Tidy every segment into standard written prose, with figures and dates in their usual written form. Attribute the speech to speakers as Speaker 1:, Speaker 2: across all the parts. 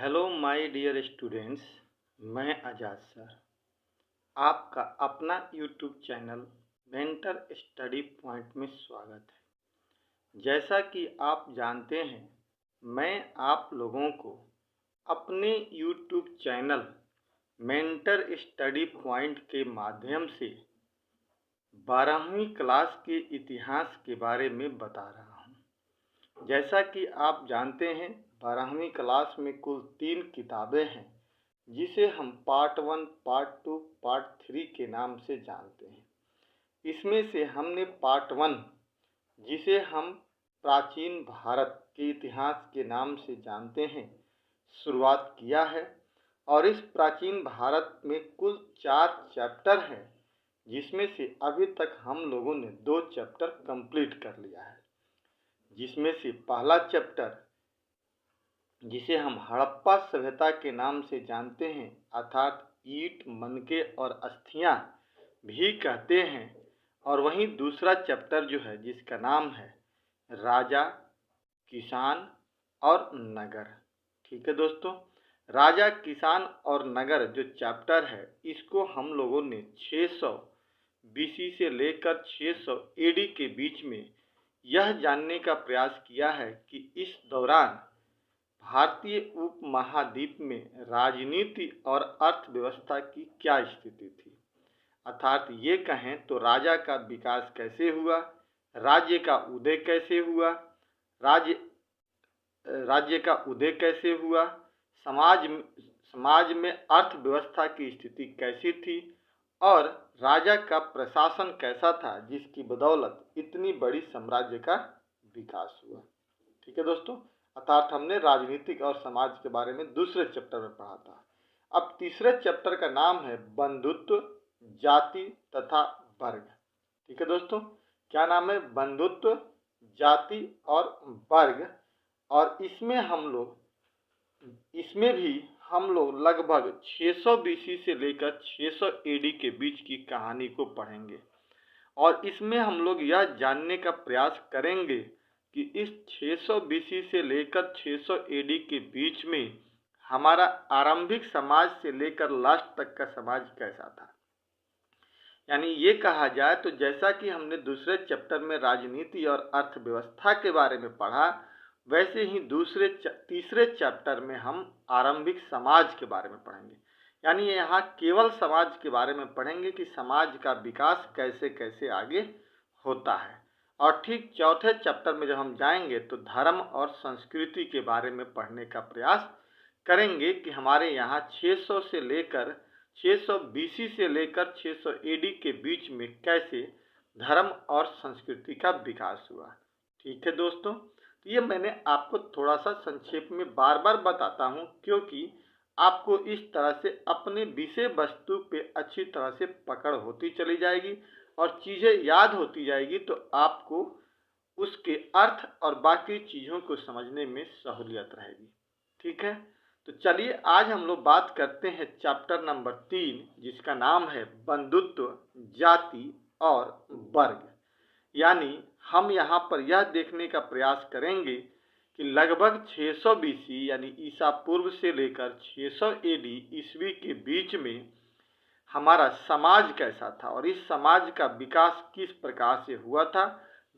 Speaker 1: Hello my dear students. मैं आज़ाद sir आपका अपना YouTube channel mentor study point में स्वागत है। जैसा कि आप जानते हैं, मैं आप लोगों को अपने YouTube channel mentor study point के माध्यम से 12वीं क्लास के इतिहास के बारे में बता रहा हूँ। जैसा कि आप जानते हैं, 12वीं क्लास में कुल 3 किताबें हैं, जिसे हम पार्ट 1, पार्ट 2, पार्ट 3 के नाम से जानते हैं। इसमें से हमने पार्ट 1, जिसे हम प्राचीन भारत के इतिहास के नाम से जानते हैं, शुरुआत किया है। और इस प्राचीन भारत में कुल 4 चैप्टर हैं, जिसमें से अभी तक हम लोगों ने 2 चैप्टर कंप्लीट कर लिया है। जिसमें से पहला चैप्टर, जिसे हम हड़प्पा सभ्यता के नाम से जानते हैं, अर्थात ईंट, मनके और अस्थियां भी कहते हैं। और वहीं दूसरा चैप्टर जो है, जिसका नाम है राजा, किसान और नगर। ठीक है दोस्तों, राजा, किसान और नगर जो चैप्टर है, इसको हम लोगों ने 600 BC से लेकर 600 AD के बीच में यह जानने का प्रयास किया है कि इस दौरान भारतीय उपमहाद्वीप में राजनीति और अर्थव्यवस्था की क्या स्थिति थी। अर्थात ये कहें तो राजा का विकास कैसे हुआ, राज्य का उदय कैसे हुआ, राज्य का उदय कैसे हुआ, समाज में अर्थव्यवस्था की स्थिति कैसी थी, और राजा का प्रशासन कैसा था, जिसकी बदौलत इतनी बड़ी साम्राज्य का विकास हुआ। ठीक है दोस्तों, अर्थात हमने राजनीतिक और समाज के बारे में दूसरे चैप्टर में पढ़ा था। अब तीसरे चैप्टर का नाम है बंधुत्व, जाति तथा वर्ग। ठीक है दोस्तों, क्या नाम है? बंधुत्व, जाति और वर्ग। और इसमें भी हम लोग लगभग 600 BC से लेकर 600 AD के बीच की कहानी को पढ़ेंगे। और इसमें हम लोग यह जानने का प्रयास करेंगे कि इस 600 BC से लेकर 600 AD के बीच में हमारा आरंभिक समाज से लेकर लास्ट तक का समाज कैसा था। यानी ये कहा जाए तो जैसा कि हमने दूसरे चैप्टर में राजनीति और अर्थव्यवस्था के बारे में पढ़ा, वैसे ही तीसरे चैप्टर में हम आरंभिक समाज के बारे में पढ़ेंगे। यानी यहाँ केवल समाज के बारे में पढ़ेंगे कि समाज का विकास कैसे कैसे आगे होता है। और ठीक चौथे चैप्टर में जब हम जाएंगे तो धर्म और संस्कृति के बारे में पढ़ने का प्रयास करेंगे कि हमारे यहाँ 600 BC से लेकर 600 AD के बीच में कैसे धर्म और संस्कृति का विकास हुआ। ठीक है दोस्तों, तो ये मैंने आपको थोड़ा सा संक्षेप में बार बार बताता हूँ, क्योंकि आपको इस तरह से अपने विषय वस्तु पे अच्छी तरह से पकड़ होती चली जाएगी और चीज़ें याद होती जाएगी, तो आपको उसके अर्थ और बाकी चीज़ों को समझने में सहूलियत रहेगी। ठीक है, तो चलिए आज हम लोग बात करते हैं चैप्टर नंबर 3, जिसका नाम है बंधुत्व, जाति और वर्ग। यानी हम यहाँ पर यह देखने का प्रयास करेंगे कि लगभग 600 BC यानी ईसा पूर्व से लेकर 600 AD ईस्वी के बीच में हमारा समाज कैसा था और इस समाज का विकास किस प्रकार से हुआ था,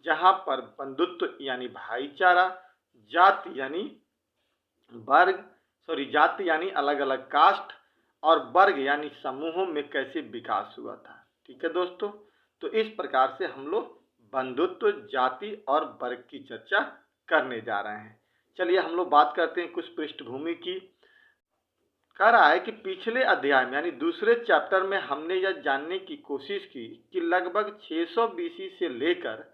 Speaker 1: जहाँ पर बंधुत्व यानी भाईचारा, जाति यानी अलग अलग कास्ट और वर्ग यानी समूहों में कैसे विकास हुआ था। ठीक है दोस्तों, तो इस प्रकार से हम लोग बंधुत्व, जाति और वर्ग की चर्चा करने जा रहे हैं। चलिए हम लोग बात करते हैं कुछ पृष्ठभूमि की। कह रहा है कि पिछले अध्याय में यानी दूसरे चैप्टर में हमने यह जानने की कोशिश की कि लगभग 600 BC से लेकर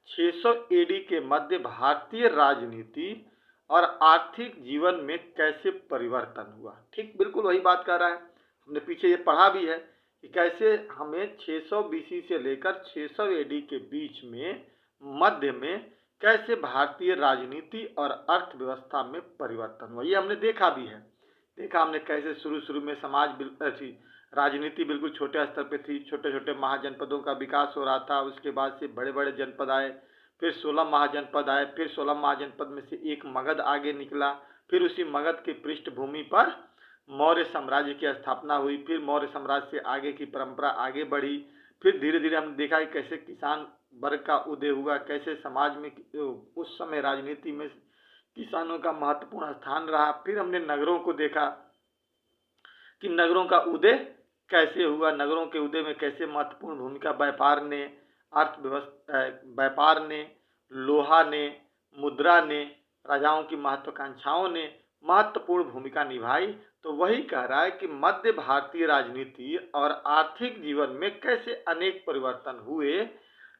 Speaker 1: 600 AD के मध्य भारतीय राजनीति और आर्थिक जीवन में कैसे परिवर्तन हुआ। ठीक बिल्कुल वही बात कर रहा है, हमने पीछे ये पढ़ा भी है कि कैसे हमें 600 BC से लेकर 600 AD के बीच में मध्य में कैसे भारतीय राजनीति और अर्थव्यवस्था में परिवर्तन हुआ। ये हमने देखा भी है। देखा हमने कैसे शुरू में राजनीति बिल्कुल छोटे स्तर पे थी, छोटे छोटे महाजनपदों का विकास हो रहा था। उसके बाद से बड़े बड़े जनपद आए, फिर 16 महाजनपद आए, फिर 16 महाजनपद में से एक मगध आगे निकला, फिर उसी मगध की पृष्ठभूमि पर मौर्य साम्राज्य की स्थापना हुई। फिर मौर्य साम्राज्य से आगे की परंपरा आगे बढ़ी। फिर धीरे धीरे हमने देखा कि कैसे किसान वर्ग का उदय हुआ, कैसे समाज में उस समय राजनीति में किसानों का महत्वपूर्ण स्थान रहा। फिर हमने नगरों को देखा कि नगरों का उदय कैसे हुआ, नगरों के उदय में कैसे महत्वपूर्ण भूमिका व्यापार ने, अर्थव्यवस्था, व्यापार ने, लोहा ने, मुद्रा ने, राजाओं की महत्वाकांक्षाओं ने महत्वपूर्ण भूमिका निभाई। तो वही कह रहा है कि मध्य भारतीय राजनीति और आर्थिक जीवन में कैसे अनेक परिवर्तन हुए,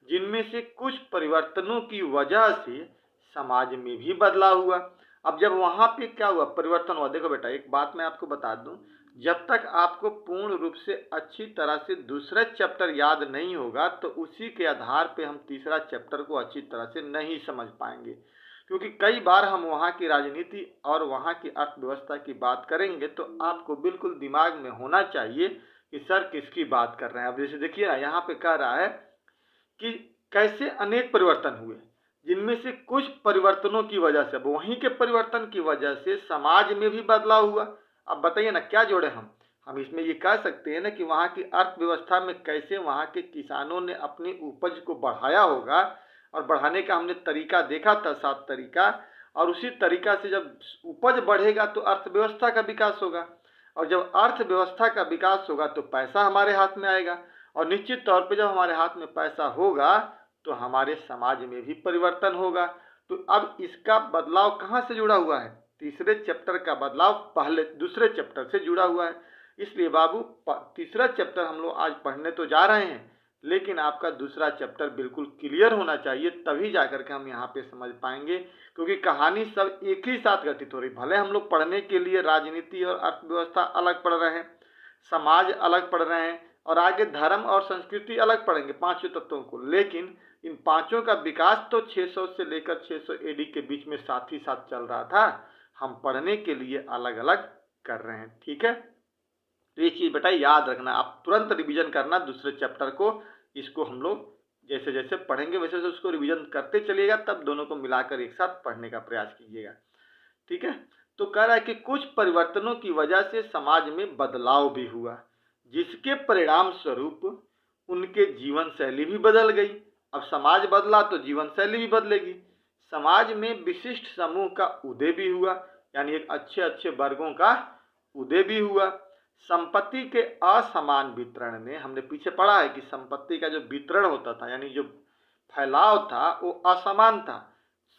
Speaker 1: जिनमें से कुछ परिवर्तनों की वजह से समाज में भी बदलाव हुआ। अब जब वहां पे क्या हुआ, परिवर्तन हुआ। देखो बेटा, एक बात मैं आपको बता दूं, जब तक आपको पूर्ण रूप से अच्छी तरह से दूसरा चैप्टर याद नहीं होगा तो उसी के आधार पे हम तीसरा चैप्टर को अच्छी तरह से नहीं समझ पाएंगे। क्योंकि कई बार हम वहाँ की राजनीति और वहाँ की अर्थव्यवस्था की बात करेंगे तो आपको बिल्कुल दिमाग में होना चाहिए कि सर किसकी बात कर रहे हैं। अब जैसे देखिए ना, यहाँ पे कह रहा है कि कैसे अनेक परिवर्तन हुए, जिनमें से कुछ परिवर्तनों की वजह से, वहीं के परिवर्तन की वजह से समाज में भी बदलाव हुआ। अब बताइए ना क्या जोड़े हम इसमें ये कह सकते हैं ना कि वहाँ की अर्थव्यवस्था में कैसे वहाँ के किसानों ने अपनी उपज को बढ़ाया होगा, और बढ़ाने का हमने तरीका देखा था, 7 तरीका, और उसी तरीका से जब उपज बढ़ेगा तो अर्थव्यवस्था का विकास होगा, और जब अर्थव्यवस्था का विकास होगा तो पैसा हमारे हाथ में आएगा, और निश्चित तौर पे जब हमारे हाथ में पैसा होगा तो हमारे समाज में भी परिवर्तन होगा। तो अब इसका बदलाव कहाँ से जुड़ा हुआ है, तीसरे चैप्टर का बदलाव पहले दूसरे चैप्टर से जुड़ा हुआ है। इसलिए बाबू तीसरा चैप्टर हम लोग आज पढ़ने तो जा रहे हैं, लेकिन आपका दूसरा चैप्टर बिल्कुल क्लियर होना चाहिए, तभी जाकर के हम यहाँ पे समझ पाएंगे। क्योंकि कहानी सब एक ही साथ घटित हो रही। भले हम लोग पढ़ने के लिए राजनीति और अर्थव्यवस्था अलग पढ़ रहे हैं, समाज अलग पढ़ रहे हैं, और आगे धर्म और संस्कृति अलग पढ़ेंगे, 5 तत्वों को, लेकिन इन पांचों का विकास तो 600 से लेकर 600 एडी के बीच में साथ ही साथ चल रहा था। हम पढ़ने के लिए अलग अलग कर रहे हैं, ठीक है। तो ये चीज बेटा याद रखना, आप तुरंत रिवीजन करना दूसरे चैप्टर को। इसको हम लोग जैसे जैसे पढ़ेंगे वैसे वैसे उसको रिवीजन करते चलिएगा, तब दोनों को मिलाकर एक साथ पढ़ने का प्रयास कीजिएगा, ठीक है। तो कह रहा है कि कुछ परिवर्तनों की वजह से समाज में बदलाव भी हुआ, जिसके परिणाम स्वरूप उनके जीवन शैली भी बदल गई। अब समाज बदला तो जीवन शैली भी बदलेगी। समाज में विशिष्ट समूह का उदय भी हुआ, यानी एक अच्छे अच्छे वर्गों का उदय भी हुआ। संपत्ति के असमान वितरण ने, हमने पीछे पढ़ा है कि संपत्ति का जो वितरण होता था, यानी जो फैलाव था, वो असमान था।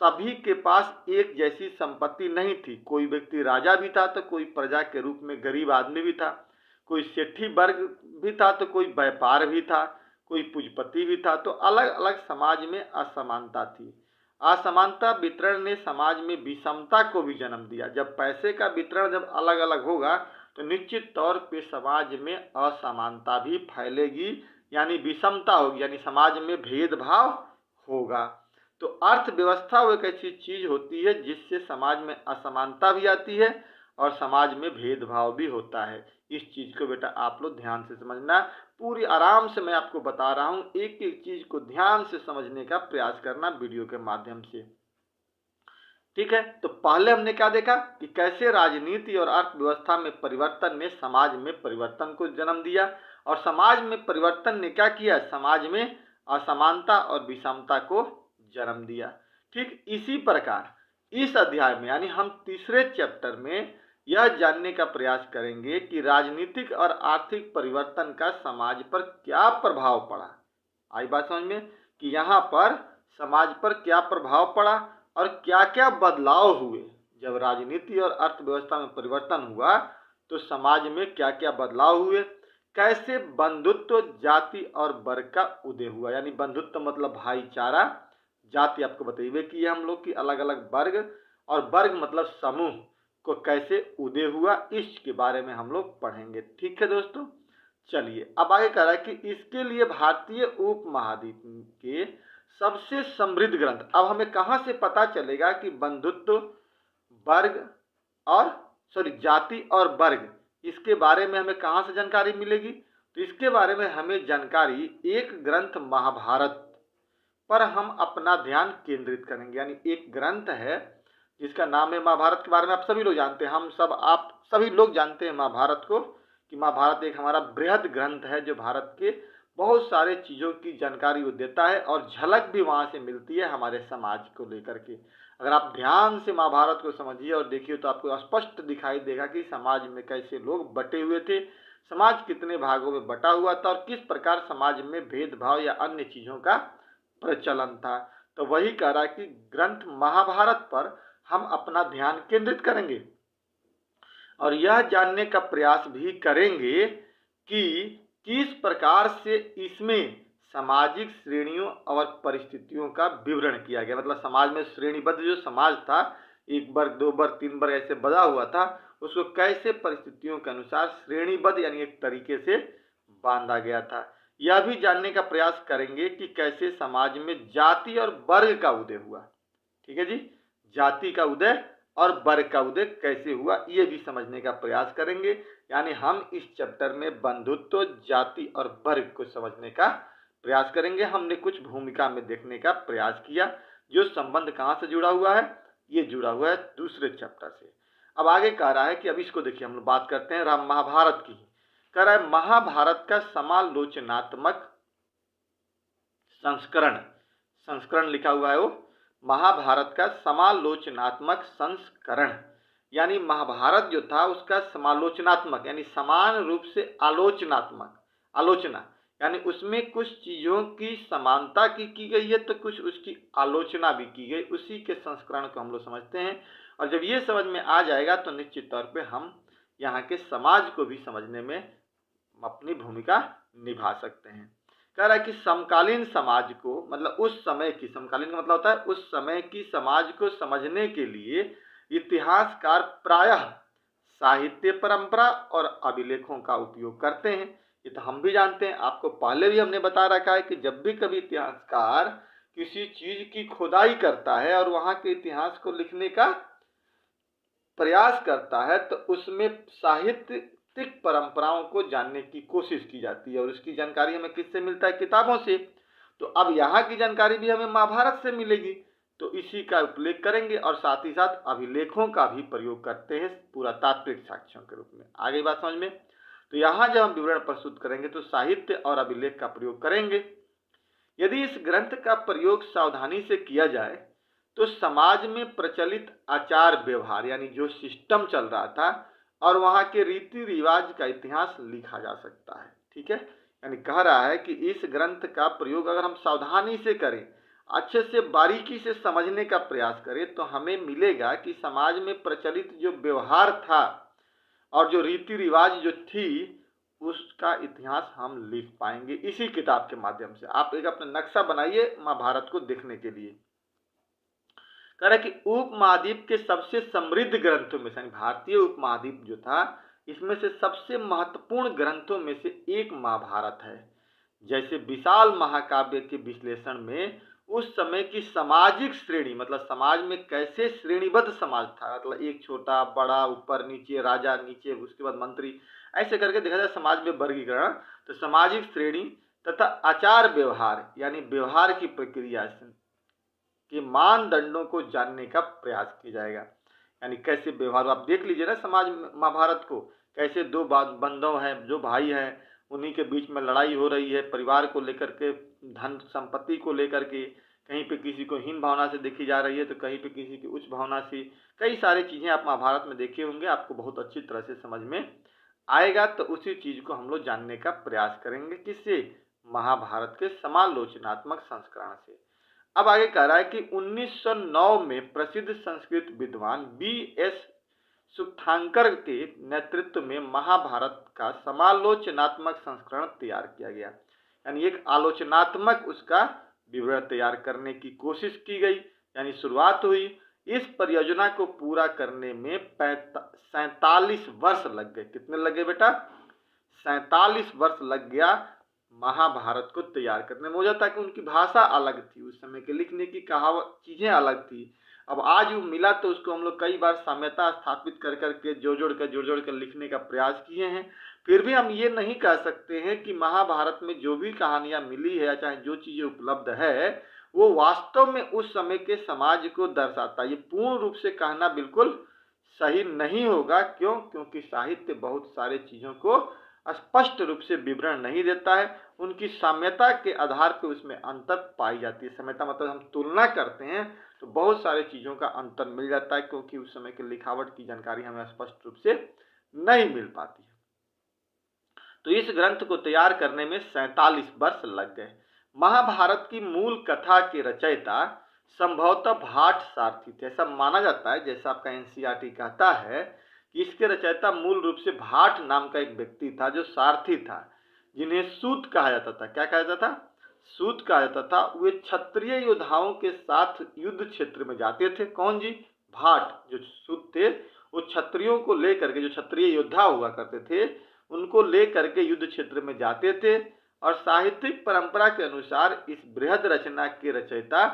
Speaker 1: सभी के पास एक जैसी संपत्ति नहीं थी। कोई व्यक्ति राजा भी था तो कोई प्रजा के रूप में गरीब आदमी भी था, कोई सेठी वर्ग भी था तो कोई व्यापार भी था, कोई पूंजीपति भी था। तो अलग अलग समाज में असमानता थी। असमानता वितरण ने समाज में विषमता को भी जन्म दिया। जब पैसे का वितरण जब अलग अलग होगा तो निश्चित तौर पे समाज में असमानता भी फैलेगी, यानी विषमता होगी, यानी समाज में भेदभाव होगा। तो अर्थव्यवस्था वो एक ऐसी चीज होती है जिससे समाज में असमानता भी आती है और समाज में भेदभाव भी होता है। इस चीज को बेटा आप लोग ध्यान से समझना, पूरी आराम से मैं आपको बता रहा हूँ, एक एक चीज को ध्यान से समझने का प्रयास करना वीडियो के माध्यम से, ठीक है। तो पहले हमने क्या देखा कि कैसे राजनीति और अर्थव्यवस्था में परिवर्तन ने समाज में परिवर्तन को जन्म दिया, और समाज में परिवर्तन ने क्या किया, समाज में असमानता और विषमता को जन्म दिया। ठीक इसी प्रकार इस अध्याय में, यानी हम तीसरे चैप्टर में यह जानने का प्रयास करेंगे कि राजनीतिक और आर्थिक परिवर्तन का समाज पर क्या प्रभाव पड़ा। आई बात समझ में कि यहाँ पर समाज पर क्या प्रभाव पड़ा और क्या क्या बदलाव हुए। जब राजनीति और अर्थव्यवस्था में परिवर्तन हुआ तो समाज में क्या क्या बदलाव हुए, कैसे बंधुत्व, जाति और वर्ग का उदय हुआ। यानी बंधुत्व मतलब भाईचारा, जाति आपको बताइए कि हम लोग की अलग अलग वर्ग, और वर्ग मतलब समूह को कैसे उदय हुआ, इसके बारे में हम लोग पढ़ेंगे, ठीक है दोस्तों। चलिए अब आगे कह रहा है कि इसके लिए भारतीय उपमहाद्वीप के सबसे समृद्ध ग्रंथ। अब हमें कहाँ से पता चलेगा कि बंधुत्व, वर्ग और जाति और वर्ग, इसके बारे में हमें कहाँ से जानकारी मिलेगी। तो इसके बारे में हमें जानकारी एक ग्रंथ महाभारत पर हम अपना ध्यान केंद्रित करेंगे। यानी एक ग्रंथ है जिसका नाम है महाभारत, के बारे में आप सभी लोग जानते हैं, हम सब आप सभी लोग जानते हैं महाभारत को, कि महाभारत एक हमारा बृहद ग्रंथ है जो भारत के बहुत सारे चीज़ों की जानकारी वो देता है और झलक भी वहाँ से मिलती है हमारे समाज को लेकर के। अगर आप ध्यान से महाभारत को समझिए और देखिए तो आपको स्पष्ट दिखाई देगा कि समाज में कैसे लोग बटे हुए थे, समाज कितने भागों में बटा हुआ था और किस प्रकार समाज में भेदभाव या अन्य चीज़ों का प्रचलन था। तो वही कह रहा है कि ग्रंथ महाभारत पर हम अपना ध्यान केंद्रित करेंगे और यह जानने का प्रयास भी करेंगे कि किस प्रकार से इसमें सामाजिक श्रेणियों और परिस्थितियों का विवरण किया गया। मतलब समाज में श्रेणीबद्ध जो समाज था, एक वर्ग, दो वर्ग, तीन वर्ग ऐसे बधा हुआ था, उसको कैसे परिस्थितियों के अनुसार श्रेणीबद्ध यानी एक तरीके से बांधा गया था। यह भी जानने का प्रयास करेंगे कि कैसे समाज में जाति और वर्ग का उदय हुआ। ठीक है जी, जाति का उदय और वर्ग का उदय कैसे हुआ ये भी समझने का प्रयास करेंगे। यानी हम इस चैप्टर में बंधुत्व, जाति और वर्ग को समझने का प्रयास करेंगे। हमने कुछ भूमिका में देखने का प्रयास किया। जो संबंध कहाँ से जुड़ा हुआ है, ये जुड़ा हुआ है दूसरे चैप्टर से। अब आगे कह रहा है कि अब इसको देखिए, हम लोग बात करते हैं राम महाभारत की। कह रहा है महाभारत का समालोचनात्मक संस्करण, संस्करण लिखा हुआ है वो, महाभारत का समालोचनात्मक संस्करण, यानी महाभारत जो था उसका समालोचनात्मक यानी समान रूप से आलोचनात्मक, आलोचना यानी उसमें कुछ चीज़ों की समानता की गई है तो कुछ उसकी आलोचना भी की गई, उसी के संस्करण को हम लोग समझते हैं। और जब ये समझ में आ जाएगा तो निश्चित तौर पे हम यहाँ के समाज को भी समझने में अपनी भूमिका निभा सकते हैं। कह रहा है कि समकालीन समाज को, मतलब उस समय की, समकालीन का मतलब होता है उस समय की समाज को समझने के लिए इतिहासकार प्रायः साहित्य परंपरा और अभिलेखों का उपयोग करते हैं। ये तो हम भी जानते हैं, आपको पहले भी हमने बता रखा है कि जब भी कभी इतिहासकार किसी चीज की खुदाई करता है और वहां के इतिहास को लिखने का प्रयास करता है तो उसमें साहित्यिक परंपराओं को जानने की कोशिश की जाती है और उसकी जानकारी हमें किससे मिलता है, किताबों से। तो अब यहाँ की जानकारी भी हमें महाभारत से मिलेगी, तो इसी का उल्लेख करेंगे और साथ ही साथ अभिलेखों का भी प्रयोग करते हैं पुरातात्विक साक्ष्यों के रूप में। आगे बात समझ में, तो यहाँ जब हम विवरण प्रस्तुत करेंगे तो साहित्य और अभिलेख का प्रयोग करेंगे। यदि इस ग्रंथ का प्रयोग सावधानी से किया जाए तो समाज में प्रचलित आचार व्यवहार यानी जो सिस्टम चल रहा था और वहाँ के रीति रिवाज का इतिहास लिखा जा सकता है। ठीक है, यानी कह रहा है कि इस ग्रंथ का प्रयोग अगर हम सावधानी से करें, अच्छे से बारीकी से समझने का प्रयास करें तो हमें मिलेगा कि समाज में प्रचलित जो व्यवहार था और जो रीति रिवाज जो थी उसका इतिहास हम लिख पाएंगे इसी किताब के माध्यम से। आप एक अपना नक्शा बनाइए महाभारत को देखने के लिए। कह रहा है कि उपमहाद्वीप के सबसे समृद्ध ग्रंथों में से, भारतीय उपमहाद्वीप जो था इसमें से सबसे महत्वपूर्ण ग्रंथों में से एक महाभारत है। जैसे विशाल महाकाव्य के विश्लेषण में उस समय की सामाजिक श्रेणी, मतलब समाज में कैसे श्रेणीबद्ध समाज था, मतलब एक छोटा बड़ा, ऊपर नीचे, राजा नीचे, उसके बाद मंत्री, ऐसे करके देखा जाए समाज में वर्गीकरण। तो सामाजिक श्रेणी तथा आचार व्यवहार यानी व्यवहार की प्रक्रिया के मानदंडों को जानने का प्रयास किया जाएगा। यानी कैसे व्यवहार, आप देख लीजिए ना समाज महाभारत को, कैसे दो बंधु हैं, जो भाई हैं, उन्हीं के बीच में लड़ाई हो रही है, परिवार को लेकर के, धन संपत्ति को लेकर के, कहीं पे किसी को हीन भावना से देखी जा रही है तो कहीं पे किसी की उच्च भावना से, कई सारी चीज़ें आप महाभारत में देखे होंगे, आपको बहुत अच्छी तरह से समझ में आएगा। तो उसी चीज़ को हम लोग जानने का प्रयास करेंगे, किससे, महाभारत के समालोचनात्मक संस्करण से। अब आगे कह रहा है कि 1909 में प्रसिद्ध संस्कृत विद्वान B.S. सुक्थांकर के नेतृत्व में महाभारत का समालोचनात्मक संस्करण तैयार किया गया। यानी एक आलोचनात्मक उसका विवरण तैयार करने की कोशिश की गई, यानी शुरुआत हुई। इस परियोजना को पूरा करने में 47 वर्ष लग गए। कितने लगे बेटा? 47 वर्ष लग गया महाभारत को तैयार करने में। हो जाता है कि उनकी भाषा अलग थी, उस समय के लिखने की कहावत चीज़ें अलग थी। अब आज वो मिला तो उसको हम लोग कई बार साम्यता स्थापित कर करके जोड़ जोड़ कर लिखने का प्रयास किए हैं। फिर भी हम ये नहीं कह सकते हैं कि महाभारत में जो भी कहानियाँ मिली है, चाहे जो चीज़ें उपलब्ध है, वो वास्तव में उस समय के समाज को दर्शाता है। ये पूर्ण रूप से कहना बिल्कुल सही नहीं होगा। क्यों? क्योंकि साहित्य बहुत सारे चीज़ों को स्पष्ट रूप से विवरण नहीं देता है, उनकी साम्यता के आधार पर उसमें अंतर पाई जाती है। साम्यता मतलब हम तुलना करते हैं तो बहुत सारे चीज़ों का अंतर मिल जाता है, क्योंकि उस समय के लिखावट की जानकारी हमें स्पष्ट रूप से नहीं मिल पाती है। तो इस ग्रंथ को तैयार करने में 47 वर्ष लग गए। महाभारत की मूल कथा के रचयिता संभवतः भाट सारथी थे, ऐसा माना जाता है। जैसा आपका एनसीईआरटी कहता है कि इसके रचयिता मूल रूप से भाट नाम का एक व्यक्ति था, जो सारथी था, जिन्हें सूत कहा जाता था। क्या कहा जाता था? सूत कहा जाता था। वे क्षत्रिय योद्धाओं के साथ युद्ध क्षेत्र में जाते थे। कौन जी? भाट। जो सूत थे वो क्षत्रियों को लेकर के, जो क्षत्रिय योद्धा हुआ करते थे, उनको लेकर के युद्ध क्षेत्र में जाते थे। और साहित्यिक परंपरा के अनुसार इस बृहद रचना के रचयिता,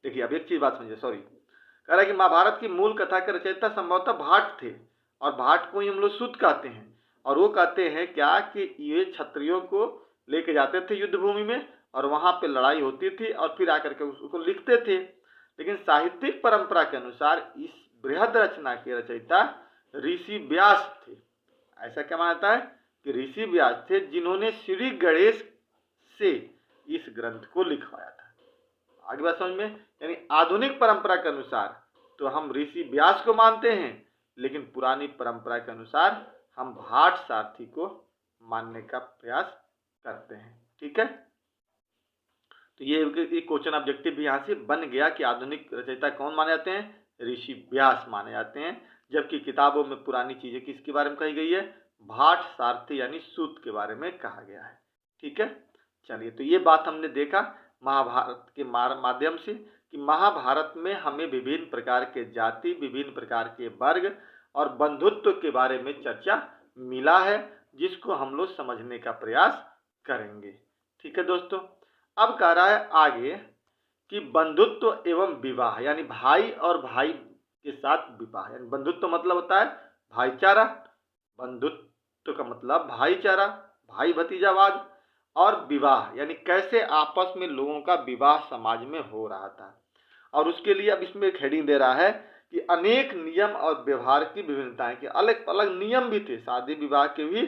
Speaker 1: देखिए अब एक चीज बात समझिए, सॉरी, कह रहा है कि महाभारत की मूल कथा के रचयिता संभवतः भाट थे, और भाट को ही हम लोग सूत कहते हैं। और वो कहते हैं क्या कि ये क्षत्रियों को लेके जाते थे युद्ध भूमि में, और वहां पे लड़ाई होती थी, और फिर आकर के उसको लिखते थे। लेकिन साहित्यिक परंपरा के अनुसार इस बृहद रचना के रचयिता ऋषि व्यास थे। ऐसा क्या मानता है कि ऋषि व्यास थे, जिन्होंने श्री गणेश से इस ग्रंथ को लिखवाया था। आगे बात समझ में? यानी आधुनिक परंपरा के अनुसार तो हम ऋषि व्यास को मानते हैं, लेकिन पुरानी परंपरा के अनुसार हम भाट सारथी को मानने का प्रयास करते हैं। ठीक है, तो ये क्वेश्चन ऑब्जेक्टिव भी यहाँ से बन गया कि आधुनिक रचयिता कौन माने जाते हैं? ऋषि व्यास माने जाते हैं। जबकि किताबों में पुरानी चीजें किसके बारे में कही गई है? भाट सारथी यानी सूत के बारे में कहा गया है। ठीक है, चलिए, तो ये बात हमने देखा महाभारत के माध्यम से कि महाभारत में हमें विभिन्न प्रकार के जाति, विभिन्न प्रकार के वर्ग और बंधुत्व के बारे में चर्चा मिला है, जिसको हम लोग समझने का प्रयास करेंगे। ठीक है दोस्तों, अब कह रहा है आगे कि बंधुत्व एवं विवाह, यानी भाई और भाई के साथ विवाह। यानी बंधुत्व मतलब होता है भाईचारा, बंधुत्व का मतलब भाईचारा, भाई भतीजावाद, और विवाह यानी कैसे आपस में लोगों का विवाह समाज में हो रहा था। और उसके लिए अब इसमें एक हेडिंग दे रहा है कि अनेक नियम और व्यवहार की विभिन्नताएं, कि अलग अलग नियम भी थे, शादी विवाह के भी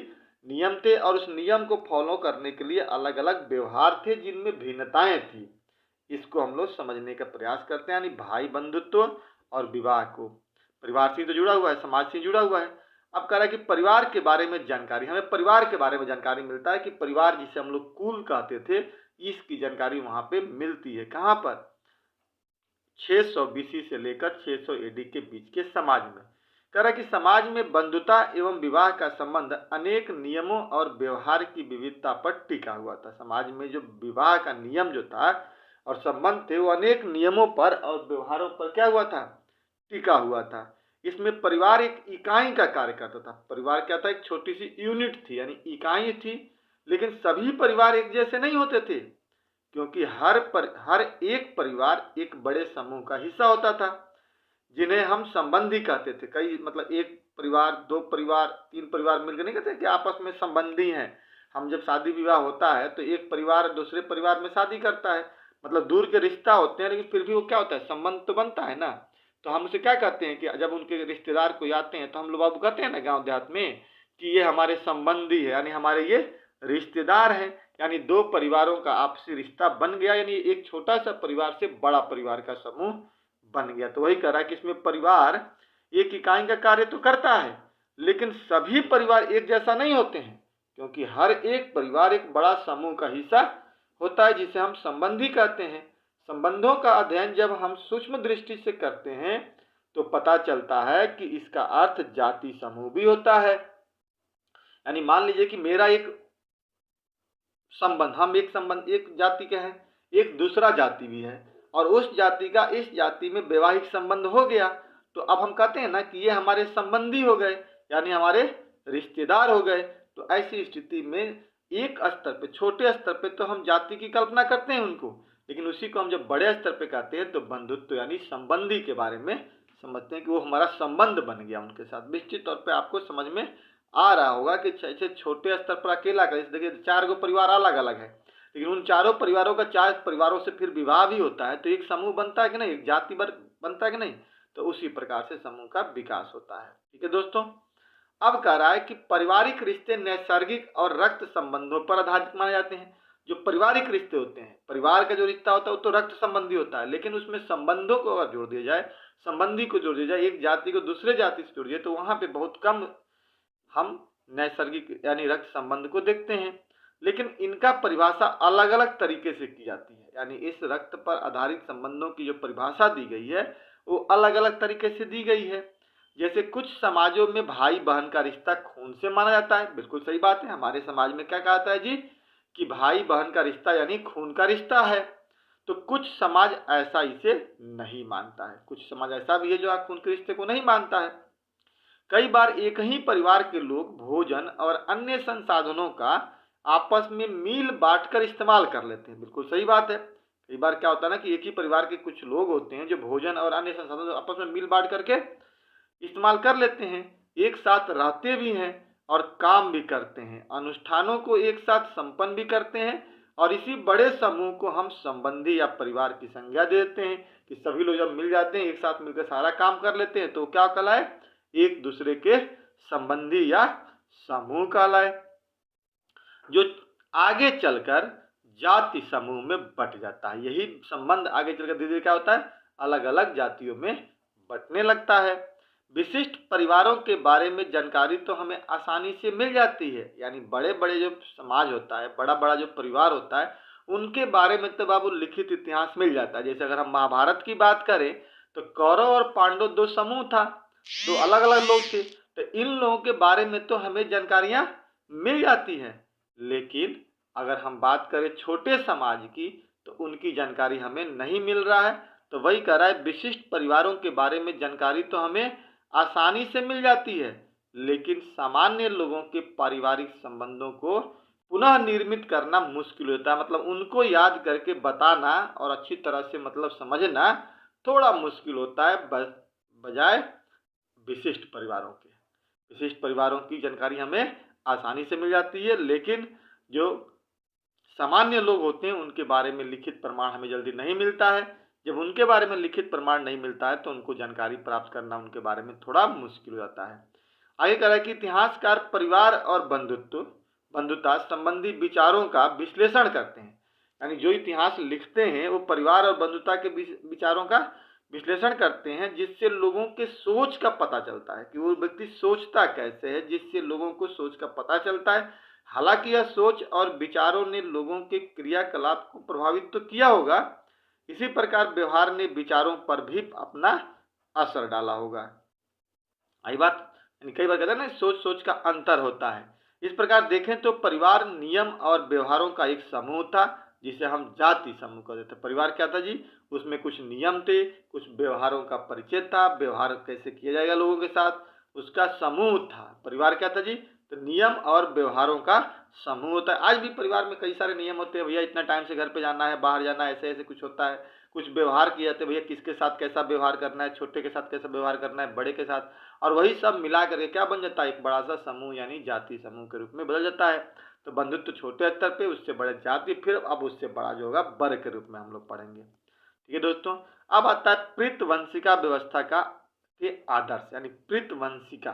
Speaker 1: नियम थे, और उस नियम को फॉलो करने के लिए अलग अलग व्यवहार थे जिनमें भिन्नताएं थी। इसको हम लोग समझने का प्रयास करते हैं। यानी भाई बंधुत्व और विवाह को, परिवार से तो जुड़ा हुआ है, समाज से जुड़ा हुआ है। अब कह रहा है कि परिवार के बारे में जानकारी, हमें परिवार के बारे में जानकारी मिलता है कि परिवार जिसे हम लोग कुल कहते थे, इसकी जानकारी वहां पे मिलती है। कहाँ पर? 600 BC से लेकर 600 AD के बीच के समाज में। कह रहा है कि समाज में बंधुता एवं विवाह का संबंध अनेक नियमों और व्यवहार की विविधता पर टिका हुआ था। समाज में जो विवाह का नियम जो था और संबंध थे, वो अनेक नियमों पर और व्यवहारों पर क्या हुआ था? टिका हुआ था। इसमें परिवार एक इकाई का कार्य करता था। परिवार क्या था? एक छोटी सी यूनिट थी, यानी इकाई थी। लेकिन सभी परिवार एक जैसे नहीं होते थे, क्योंकि हर एक परिवार एक बड़े समूह का हिस्सा होता था, जिन्हें हम संबंधी कहते थे। कई मतलब एक परिवार, दो परिवार, तीन परिवार मिलकर नहीं कहते कि आपस में संबंधी हैं। हम जब शादी विवाह होता है तो एक परिवार दूसरे परिवार में शादी करता है, मतलब दूर के रिश्ता होते हैं, लेकिन फिर भी वो क्या होता है? संबंध तो बनता है ना। तो हम उसे क्या कहते हैं कि जब उनके रिश्तेदार कोई आते हैं तो हम लोग अब कहते हैं ना गाँव देहात में कि ये हमारे संबंधी है, यानी हमारे ये रिश्तेदार हैं। यानी दो परिवारों का आपसी रिश्ता बन गया, यानी एक छोटा सा परिवार से बड़ा परिवार का समूह बन गया। तो वही कह रहा है कि इसमें परिवार एक इकाई का कार्य तो करता है, लेकिन सभी परिवार एक जैसा नहीं होते हैं, क्योंकि हर एक परिवार एक बड़ा समूह का हिस्सा होता है, जिसे हम संबंधी कहते हैं। संबंधों का अध्ययन जब हम सूक्ष्म दृष्टि से करते हैं तो पता चलता है कि इसका अर्थ जाति समूह भी होता है। यानी मान लीजिए कि मेरा एक संबंध, हम एक संबंध एक जाति के हैं, एक दूसरा जाति भी है, और उस जाति का इस जाति में वैवाहिक संबंध हो गया, तो अब हम कहते हैं ना कि ये हमारे संबंधी हो गए, यानी हमारे रिश्तेदार हो गए। तो ऐसी स्थिति में एक स्तर पे, छोटे स्तर पे तो हम जाति की कल्पना करते हैं उनको, लेकिन उसी को हम जब बड़े स्तर पे कहते हैं तो बंधुत्व यानी संबंधी के बारे में समझते हैं कि वो हमारा संबंध बन गया उनके साथ। निश्चित तौर पे आपको समझ में आ रहा होगा कि छोटे स्तर पर अकेला का, देखिए 4 गो परिवार अलग अलग है, लेकिन उन चारों परिवारों का 4 परिवारों से फिर विवाह भी होता है, तो एक समूह बनता है कि नहीं, एक जाति बनता है कि नहीं। तो उसी प्रकार से समूह का विकास होता है। ठीक है दोस्तों, अब कह रहा है कि पारिवारिक रिश्ते नैसर्गिक और रक्त संबंधों पर आधारित माने जाते हैं। जो पारिवारिक रिश्ते होते हैं, परिवार का जो रिश्ता होता है वो तो रक्त संबंधी होता है, लेकिन उसमें संबंधों को अगर जोड़ दिया जाए, संबंधी को जोड़ दिया जाए, एक जाति को दूसरे जाति से जोड़ दिया, तो वहां पे बहुत कम हम नैसर्गिक यानी रक्त संबंध को देखते हैं। लेकिन इनका परिभाषा अलग अलग तरीके से की जाती है, यानी इस रक्त पर आधारित संबंधों की जो परिभाषा दी गई है वो अलग अलग तरीके से दी गई है। जैसे कुछ समाजों में भाई बहन का रिश्ता खून से माना जाता है, बिल्कुल सही बात है। हमारे समाज में क्या कहता है जी कि भाई बहन का रिश्ता यानी खून का रिश्ता है। तो कुछ समाज ऐसा इसे नहीं मानता है, कुछ समाज ऐसा भी है जो खून के रिश्ते को नहीं मानता है। कई बार एक ही परिवार के लोग भोजन और अन्य संसाधनों का आपस में मिल बांट कर इस्तेमाल कर लेते हैं, बिल्कुल सही बात है। कई बार क्या होता है ना कि एक ही परिवार के कुछ लोग होते हैं जो भोजन और अन्य संसाधनों आपस में मिल बांट करके इस्तेमाल कर लेते हैं, एक साथ रहते भी हैं और काम भी करते हैं, अनुष्ठानों को एक साथ संपन्न भी करते हैं, और इसी बड़े समूह को हम संबंधी या परिवार की संज्ञा देते हैं कि सभी लोग जब मिल जाते हैं, एक साथ मिलकर सारा काम कर लेते हैं, तो क्या कहलाए, एक दूसरे के संबंधी या समूह कहलाए, जो आगे चलकर जाति समूह में बट जाता है। यही संबंध आगे चलकर धीरे धीरे क्या होता है, अलग अलग जातियों में बटने लगता है। विशिष्ट परिवारों के बारे में जानकारी तो हमें आसानी से मिल जाती है, यानी बड़े बड़े जो समाज होता है, बड़ा बड़ा जो परिवार होता है, उनके बारे में तो बाबू लिखित इतिहास मिल जाता है। जैसे अगर हम महाभारत की बात करें तो कौरव और पांडव दो समूह था, दो अलग अलग लोग थे, तो इन लोगों के बारे में तो हमें जानकारियां मिल जाती हैं। लेकिन अगर हम बात करें छोटे समाज की तो उनकी जानकारी हमें नहीं मिल रहा है। तो वही कह रहा है, विशिष्ट परिवारों के बारे में जानकारी तो हमें आसानी से मिल जाती है, लेकिन सामान्य लोगों के पारिवारिक संबंधों को पुनः निर्मित करना मुश्किल होता है। मतलब उनको याद करके बताना और अच्छी तरह से मतलब समझना थोड़ा मुश्किल होता है बजाय विशिष्ट परिवारों के। विशिष्ट परिवारों की जानकारी हमें आसानी से मिल जाती है, लेकिन जो सामान्य लोग होते हैं उनके बारे में लिखित प्रमाण हमें जल्दी नहीं मिलता है। जब उनके बारे में लिखित प्रमाण नहीं मिलता है तो उनको जानकारी प्राप्त करना उनके बारे में थोड़ा मुश्किल हो जाता है। आगे कह रहा है कि इतिहासकार परिवार और बंधुता संबंधी विचारों का विश्लेषण करते हैं, यानी जो इतिहास लिखते हैं वो परिवार और बंधुता के विचारों का विश्लेषण करते हैं, जिससे लोगों के सोच का पता चलता है कि वो व्यक्ति सोचता कैसे है, जिससे लोगों को सोच का पता चलता है। हालांकि यह सोच और विचारों ने लोगों के क्रियाकलाप को प्रभावित तो किया होगा, इसी प्रकार व्यवहार ने विचारों पर भी अपना असर डाला होगा। आई बात, कई बार कहते हैं ना सोच सोच का अंतर होता है। इस प्रकार देखें तो परिवार नियम और व्यवहारों का एक समूह था जिसे हम जाति समूह कहते थे। परिवार क्या था जी, उसमें कुछ नियम थे, कुछ व्यवहारों का परिचय था, व्यवहार कैसे किया जाएगा लोगों के साथ, उसका समूह था। परिवार क्या था जी, तो नियम और व्यवहारों का समूह होता है। आज भी परिवार में कई सारे नियम होते हैं, भैया इतना टाइम से घर पे जाना है, बाहर जाना है, ऐसे ऐसे कुछ होता है। कुछ व्यवहार किए जाते हैं, भैया किसके साथ कैसा व्यवहार करना है, छोटे के साथ कैसा व्यवहार करना है, बड़े के साथ, और वही सब मिला करके क्या बन जाता है, एक बड़ा सा समूह यानी जाति समूह के रूप में बदल जाता है। तो बंधुत्व छोटे स्तर पे, उससे बड़े जाति, फिर अब उससे बड़ा जो होगा वर्ग के रूप में हम लोग पढ़ेंगे। ठीक है दोस्तों, अब आता है प्रीतवंशिका व्यवस्था का के आदर्श, यानी प्रीतवंशिका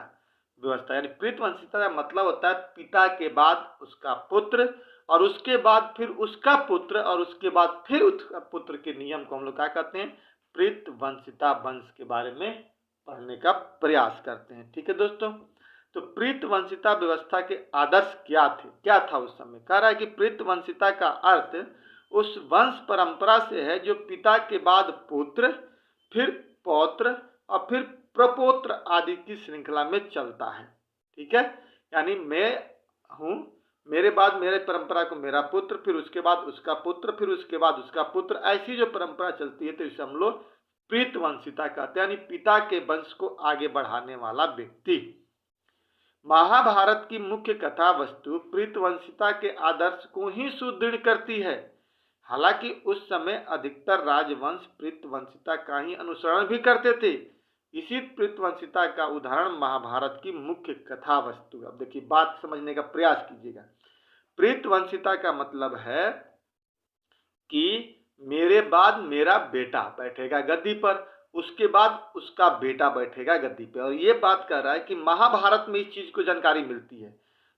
Speaker 1: व्यवस्था। यानी प्रीतवंशिका का मतलब होता है पिता के बाद उसका पुत्र, और उसके बाद फिर उसका पुत्र, और उसके बाद फिर उसका पुत्र के नियम को हम लोग क्या कहते हैं, प्रीतवंशिता वंश के बारे में पढ़ने का प्रयास करते हैं। ठीक है दोस्तों, तो प्रीतवंशिता व्यवस्था के आदर्श क्या था उस समय। कह रहा है कि प्रीतवंशिता का अर्थ उस वंश परंपरा से है जो पिता के बाद पुत्र, फिर पौत्र और फिर प्रपौत्र आदि की श्रृंखला में चलता है। ठीक है, यानी मैं हूं, मेरे बाद मेरे परंपरा को मेरा पुत्र, फिर उसके बाद उसका पुत्र, फिर उसके बाद उसका पुत्र, ऐसी जो परंपरा चलती है तो इसे हम लोग प्रीतवंशिता कहते हैं, यानी पिता के वंश को आगे बढ़ाने वाला व्यक्ति। महाभारत की मुख्य कथा वस्तु प्रीतवंशिता के आदर्श को ही सुदृढ़ करती है। हालांकि उस समय अधिकतर राजवंश प्रीतवंशिता का ही अनुसरण भी करते थे। इसी प्रीतवंशिता का उदाहरण महाभारत की मुख्य कथा वस्तु। अब देखिए, बात समझने का प्रयास कीजिएगा। प्रीतवंशिता का मतलब है कि मेरे बाद मेरा बेटा बैठेगा गद्दी पर, उसके बाद उसका बेटा बैठेगा गद्दी पे। और ये बात कर रहा है कि महाभारत में इस चीज़ को जानकारी मिलती है।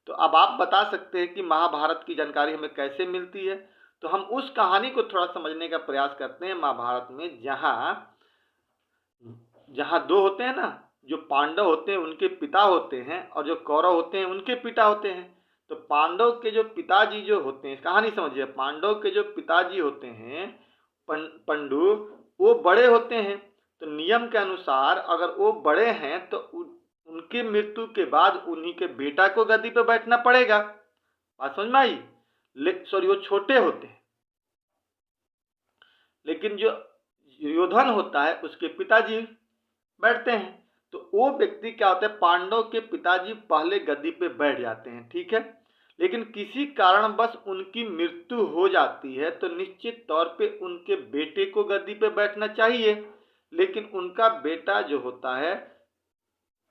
Speaker 1: तो अब आप बता सकते हैं कि महाभारत की जानकारी हमें कैसे मिलती है। तो हम उस कहानी को थोड़ा समझने का प्रयास करते हैं महाभारत में, जहाँ जहाँ दो होते हैं ना, जो पांडव होते हैं उनके पिता होते हैं और जो कौरव होते हैं उनके पिता होते हैं। तो पांडव के जो पिताजी जो होते हैं, कहानी समझिए, पांडव के जो पिताजी होते हैं पंडु, वो बड़े होते हैं। तो नियम के अनुसार अगर वो बड़े हैं तो उनकी मृत्यु के बाद उन्हीं के बेटा को गद्दी पे बैठना पड़ेगा। बात समझ में आई? सॉरी, वो छोटे होते हैं, लेकिन जो दुर्योधन होता है उसके पिताजी बैठते हैं। तो वो व्यक्ति क्या होता है, पांडव के पिताजी पहले गद्दी पे बैठ जाते हैं, ठीक है। लेकिन किसी कारणवश उनकी मृत्यु हो जाती है तो निश्चित तौर पे उनके बेटे को गद्दी पे बैठना चाहिए। लेकिन उनका बेटा जो होता है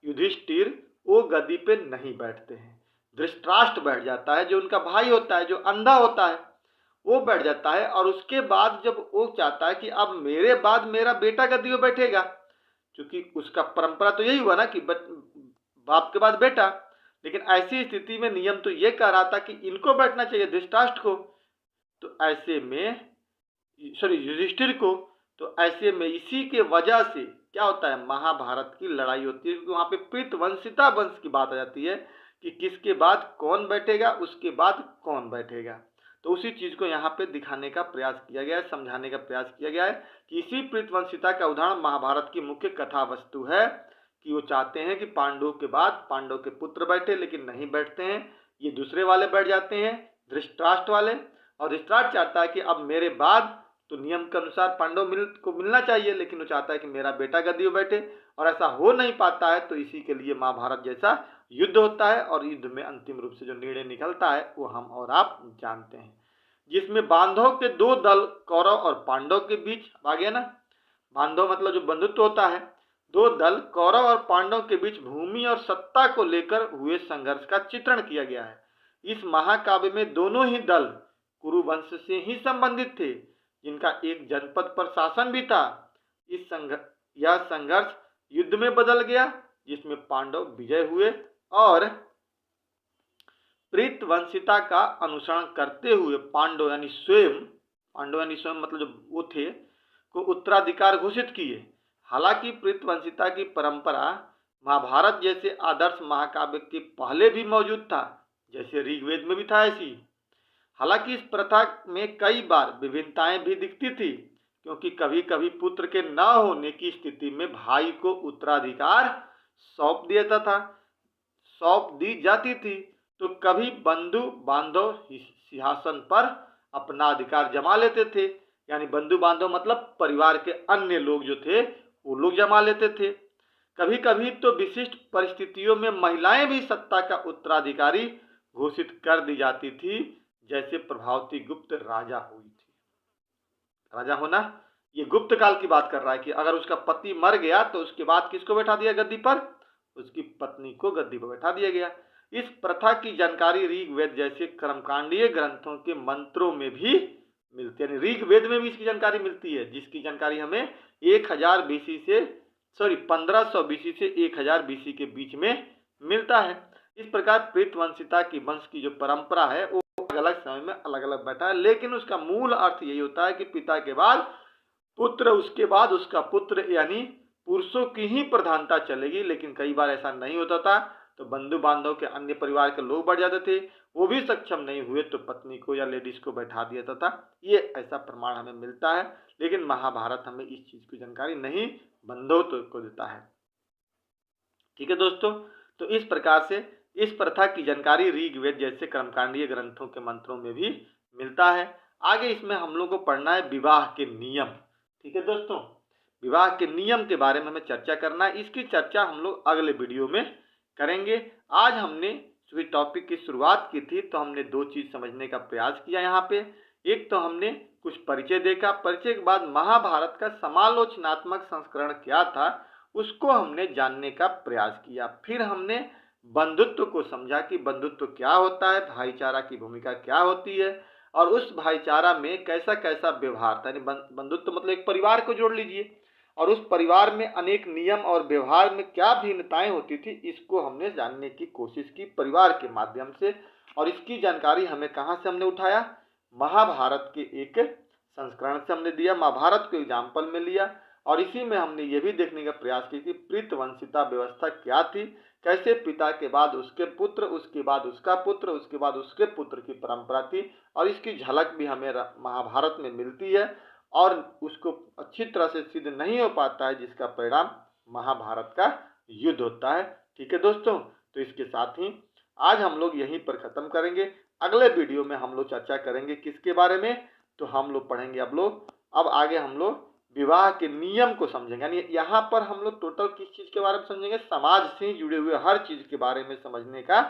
Speaker 1: युधिष्ठिर, वो गद्दी पे नहीं बैठते हैं। धृतराष्ट्र बैठ जाता है, जो उनका भाई होता है, जो अंधा होता है, वो बैठ जाता है। और उसके बाद जब वो चाहता है कि अब मेरे बाद मेरा बेटा गद्दी पे बैठेगा, क्योंकि उसका परंपरा तो यही हुआ ना कि बाप के बाद बेटा। लेकिन ऐसी स्थिति में नियम तो ये कह रहा था कि इनको बैठना चाहिए, धृतराष्ट्र को। तो ऐसे में सॉरी युधिष्ठिर को। तो ऐसे में इसी के वजह से क्या होता है, महाभारत की लड़ाई होती है, क्योंकि वहां पे प्रीतवंशिता वंश की बात आ जाती है कि किसके बाद कौन बैठेगा, उसके बाद कौन बैठेगा। तो उसी चीज को यहाँ पे दिखाने का प्रयास किया गया है, समझाने का प्रयास किया गया है कि इसी प्रीतवंशिता का उदाहरण महाभारत की मुख्य कथा वस्तु है कि वो चाहते हैं कि पांडवों के बाद पांडव के पुत्र बैठे, लेकिन नहीं बैठते हैं, ये दूसरे वाले बैठ जाते हैं, धृतराष्ट्र वाले। और धृतराष्ट्र चाहता है कि अब मेरे बाद तो नियम के अनुसार पांडव को मिलना चाहिए, लेकिन वो चाहता है कि मेरा बेटा गद्दी पे बैठे, और ऐसा हो नहीं पाता है। तो इसी के लिए महाभारत जैसा युद्ध होता है, और युद्ध में अंतिम रूप से जो निर्णय निकलता है वो हम और आप जानते हैं, जिसमें बांधव के दो दल कौरव और पांडव के बीच आ गया ना। बांधव मतलब जो बंधुत्व होता है, दो दल कौरव और पांडव के बीच भूमि और सत्ता को लेकर हुए संघर्ष का चित्रण किया गया है। इस महाकाव्य में दोनों ही दल कुरु वंश से ही संबंधित थे, जिनका एक जनपद पर शासन भी था। यह संघर्ष युद्ध में बदल गया, जिसमें पांडव विजय हुए और प्रीतवंशिता का अनुसरण करते हुए पांडव यानी स्वयं मतलब जो वो थे को उत्तराधिकार घोषित किए। हालांकि प्रीतवंशिता की परंपरा महाभारत जैसे आदर्श महाकाव्य के पहले भी मौजूद था, जैसे ऋग्वेद में भी था ऐसी। हालांकि इस प्रथा में कई बार विभिन्नताएं भी दिखती थी, क्योंकि कभी कभी पुत्र के न होने की स्थिति में भाई को उत्तराधिकार सौंप दी जाती थी। तो कभी बंधु बांधव सिंहासन पर अपना अधिकार जमा लेते थे, यानी बंधु बांधव मतलब परिवार के अन्य लोग जो थे वो लोग जमा लेते थे। कभी कभी तो विशिष्ट परिस्थितियों में महिलाएं भी सत्ता का उत्तराधिकारी घोषित कर दी जाती थी, जैसे प्रभावती गुप्त राजा हुई थी। राजा होना ये गुप्त काल की बात कर रहा है कि अगर उसका पति मर गया तो उसके बाद किसको बैठा दिया गद्दी पर, उसकी पत्नी को गद्दी पर बैठा दिया गया। इस प्रथा की जानकारी ऋग्वेद जैसे कर्मकांडीय ग्रंथों के मंत्रों में भी मिलती है। ऋग्वेद में भी इसकी जानकारी मिलती है, जिसकी जानकारी हमें 1000 बीसी से 1500 बीसी से 1000 बीसी के बीच में मिलता है। इस प्रकार प्रीतवंशिता की वंश की जो परंपरा है वो अलग अलग समय में अलग अलग बैठा है, लेकिन उसका मूल अर्थ यही होता है कि पिता के बाद पुत्र, उसके बाद उसका पुत्र, यानी पुरुषों की ही प्रधानता चलेगी। लेकिन कई बार ऐसा नहीं होता था, तो बंधु बांधव के अन्य परिवार के लोग बढ़ जाते थे, वो भी सक्षम नहीं हुए तो पत्नी को या लेडीज को बैठा दिया जाता था। ये ऐसा प्रमाण हमें मिलता है, लेकिन महाभारत हमें इस चीज की जानकारी नहीं बंधुत्व को देता है। ठीक है दोस्तों, तो इस प्रकार से इस प्रथा की जानकारी ऋग्वेद जैसे कर्मकांडीय ग्रंथों के मंत्रों में भी मिलता है। आगे इसमें हम लोग को पढ़ना है विवाह के नियम। ठीक है दोस्तों, विवाह के नियम के बारे में हमें चर्चा करना है। इसकी चर्चा हम लोग अगले वीडियो में करेंगे। आज हमने टॉपिक की शुरुआत की थी, तो हमने दो चीज समझने का प्रयास किया यहाँ पे। एक तो हमने कुछ परिचय देखा, परिचय के बाद महाभारत का समालोचनात्मक संस्करण क्या था उसको हमने जानने का प्रयास किया। फिर हमने बंधुत्व को समझा कि बंधुत्व क्या होता है, भाईचारा की भूमिका क्या होती है, और उस भाईचारा में कैसा कैसा व्यवहार था। यानी बंधुत्व मतलब एक परिवार को जोड़ लीजिए, और उस परिवार में अनेक नियम और व्यवहार में क्या भिन्नताएं होती थी, इसको हमने जानने की कोशिश की परिवार के माध्यम से। और इसकी जानकारी हमें कहाँ से हमने उठाया, महाभारत के एक संस्करण से हमने दिया, महाभारत को एग्जाम्पल में लिया। और इसी में हमने ये भी देखने का प्रयास किया कि प्रीतवंशिता व्यवस्था क्या थी, कैसे पिता के बाद उसके पुत्र, उसके बाद उसका पुत्र, उसके बाद उसके पुत्र की परंपरा थी। और इसकी झलक भी हमें महाभारत में मिलती है, और उसको अच्छी तरह से सिद्ध नहीं हो पाता है, जिसका परिणाम महाभारत का युद्ध होता है। ठीक है दोस्तों, तो इसके साथ ही आज हम लोग यहीं पर खत्म करेंगे। अगले वीडियो में हम लोग चर्चा करेंगे किसके बारे में, तो हम लोग पढ़ेंगे अब आगे हम लोग विवाह के नियम को समझेंगे। यानी यहाँ पर हम लोग टोटल किस चीज के बारे में समझेंगे, समाज से जुड़े हुए हर चीज के बारे में समझने का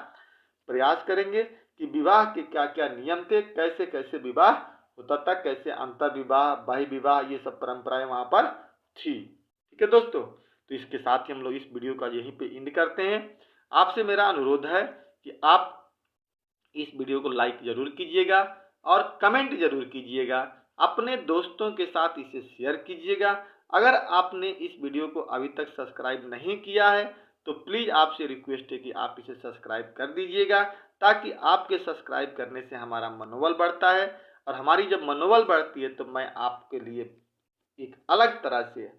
Speaker 1: प्रयास करेंगे कि विवाह के क्या क्या नियम थे, कैसे कैसे विवाह होता था, कैसे अंतर विवाह, बाह्य विवाह, ये सब परंपराएं वहां पर थी। ठीक है दोस्तों, तो इसके साथ ही हम लोग इस वीडियो का यहीं पे एंड करते हैं। आपसे मेरा अनुरोध है कि आप इस वीडियो को लाइक जरूर कीजिएगा और कमेंट जरूर कीजिएगा, अपने दोस्तों के साथ इसे शेयर कीजिएगा। अगर आपने इस वीडियो को अभी तक सब्सक्राइब नहीं किया है तो प्लीज़ आपसे रिक्वेस्ट है कि आप इसे सब्सक्राइब कर दीजिएगा, ताकि आपके सब्सक्राइब करने से हमारा मनोबल बढ़ता है। और हमारी जब मनोबल बढ़ती है तो मैं आपके लिए एक अलग तरह से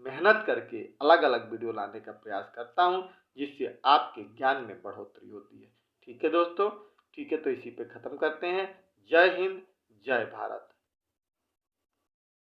Speaker 1: मेहनत करके अलग अलग वीडियो लाने का प्रयास करता हूँ, जिससे आपके ज्ञान में बढ़ोतरी होती है। ठीक है दोस्तों, ठीक है, तो इसी पे ख़त्म करते हैं। जय हिंद, जय भारत।